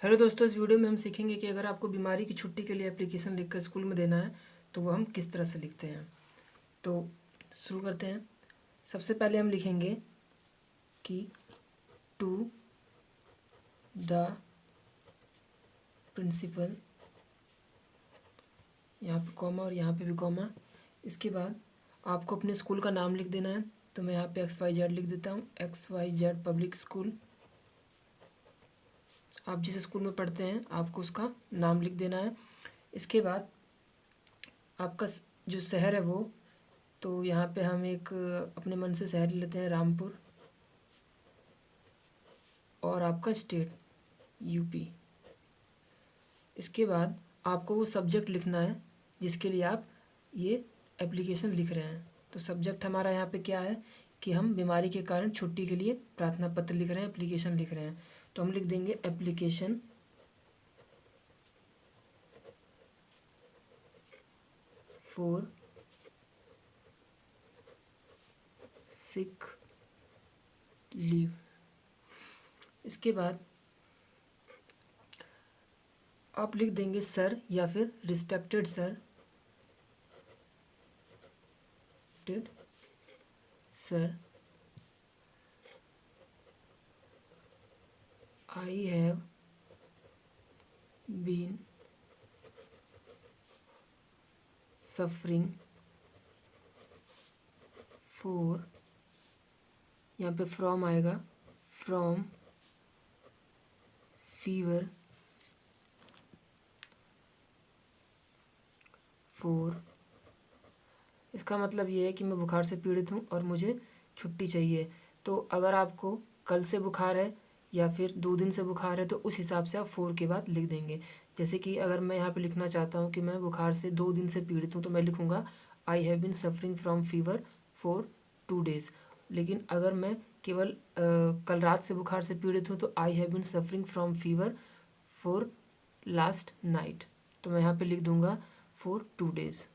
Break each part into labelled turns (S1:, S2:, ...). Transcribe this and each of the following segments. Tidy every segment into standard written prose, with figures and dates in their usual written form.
S1: Hello दोस्तों, इस video में हम सीखेंगे कि अगर आपको बीमारी की छुट्टी के लिए एप्लीकेशन लिखकर स्कूल में देना है तो वो हम किस तरह से लिखते हैं। तो शुरू करते हैं। सबसे पहले हम लिखेंगे कि टू द प्रिंसिपल, यहाँ पे कॉमा और यहाँ पे भी कॉमा। इसके बाद आपको अपने स्कूल का नाम लिख देना है। तो मैं यहाँ पे XYZ लिख देता हूँ, XYZ पब्लिक स्कूल। आप जिस स्कूल में पढ़ते हैं आपको उसका नाम लिख देना है। इसके बाद आपका जो शहर है वो, तो यहाँ पे हम एक अपने मन से शहर लेते हैं, रामपुर। और आपका स्टेट यूपी। इसके बाद आपको वो सब्जेक्ट लिखना है जिसके लिए आप ये एप्लीकेशन लिख रहे हैं। तो सब्जेक्ट हमारा यहाँ पे क्या है कि हम बीमारी के कारण छुट्टी के लिए प्रार्थना पत्र लिख रहे हैं, एप्लीकेशन लिख रहे हैं। तो हम लिख देंगे एप्लीकेशन फॉर सिक लीव। इसके बाद आप लिख देंगे सर या फिर respected sir, sir I have been suffering for, यहाँ पे फ्रॉम आएगा, फ्रॉम फीवर फॉर। इसका मतलब ये है कि मैं बुखार से पीड़ित हूँ और मुझे छुट्टी चाहिए। तो अगर आपको कल से बुखार है या फिर 2 दिन से बुखार है तो उस हिसाब से आप 4 के बाद लिख देंगे। जैसे कि अगर मैं यहाँ पे लिखना चाहता हूँ कि मैं बुखार से 2 दिन से पीड़ित हूँ तो मैं लिखूँगा I have been suffering from fever for 2 days। लेकिन अगर मैं केवल कल रात से बुखार से पीड़ित हूँ तो I have been suffering from fever for last night. तो मैं यहाँ पे लिख दूँगा फॉर 2 days।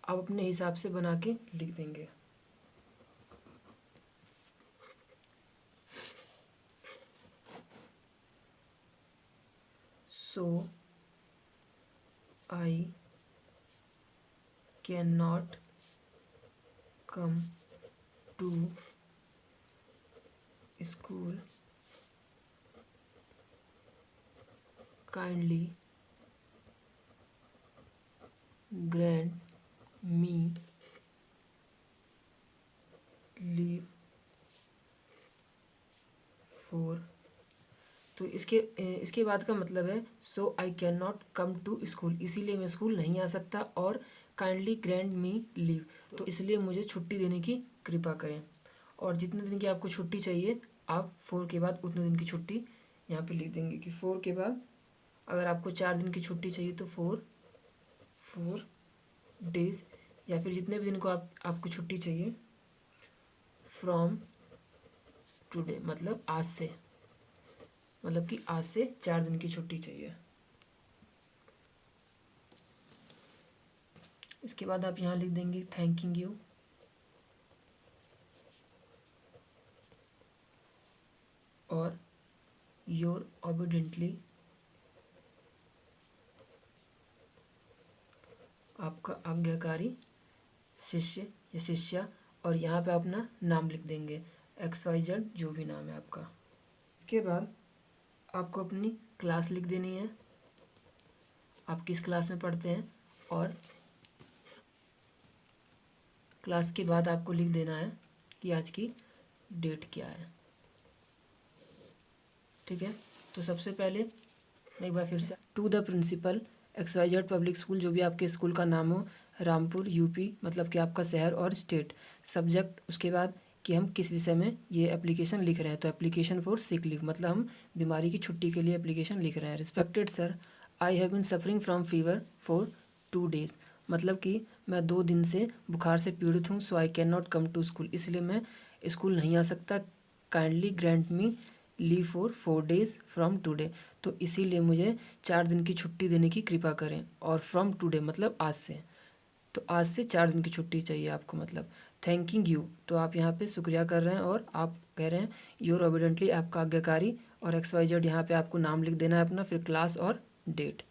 S1: आप अपने हिसाब से बना के लिख देंगे। So I can not come to school, kindly grant me leave for. तो इसके बाद का मतलब है so I can not come to school, इसीलिए मैं स्कूल नहीं आ सकता। और काइंडली ग्रैंड मी लीव, तो इसलिए मुझे छुट्टी देने की कृपा करें। और जितने दिन की आपको छुट्टी चाहिए आप 4 के बाद उतने दिन की छुट्टी यहाँ पे लिख देंगे कि 4 के बाद अगर आपको 4 दिन की छुट्टी चाहिए तो 4 days, या फिर जितने भी दिन को आपको छुट्टी चाहिए फ्रॉम टुडे, मतलब आज से, मतलब कि आज से 4 दिन की छुट्टी चाहिए। इसके बाद आप यहाँ लिख देंगे थैंकिंग यू और योर ओबीडेंटली, आपका आज्ञाकारी शिष्य या शिष्या। और यहाँ पे अपना नाम लिख देंगे XYZ, जो भी नाम है आपका। इसके बाद आपको अपनी क्लास लिख देनी है, आप किस क्लास में पढ़ते हैं, और क्लास के बाद आपको लिख देना है कि आज की डेट क्या है। ठीक है। तो सबसे पहले मैं एक बार फिर से to the principal XYZ public school, जो भी आपके स्कूल का नाम हो, रामपुर यूपी, मतलब कि आपका शहर, और स्टेट, सब्जेक्ट, उसके बाद कि हम किस विषय में ये एप्लीकेशन लिख रहे हैं। तो एप्लीकेशन फॉर सिक लीव, मतलब हम बीमारी की छुट्टी के लिए एप्लीकेशन लिख रहे हैं। Respected sir, I have been suffering from fever for 2 days, मतलब कि मैं 2 दिन से बुखार से पीड़ित हूँ। So I can not come to school, इसलिए मैं स्कूल नहीं आ सकता। Kindly grant me leave for 4 days from today, तो इसीलिए मुझे 4 दिन की छुट्टी देने की कृपा करें। और फ्रॉम टुडे मतलब आज से। तो आज से 4 दिन की छुट्टी चाहिए आपको, मतलब थैंकिंग यू, तो आप यहाँ पे शुक्रिया कर रहे हैं और आप कह रहे हैं योर ओबिडेंटली, आपका आज्ञाकारी, और XYZ यहाँ पे आपको नाम लिख देना है अपना, फिर क्लास और डेट।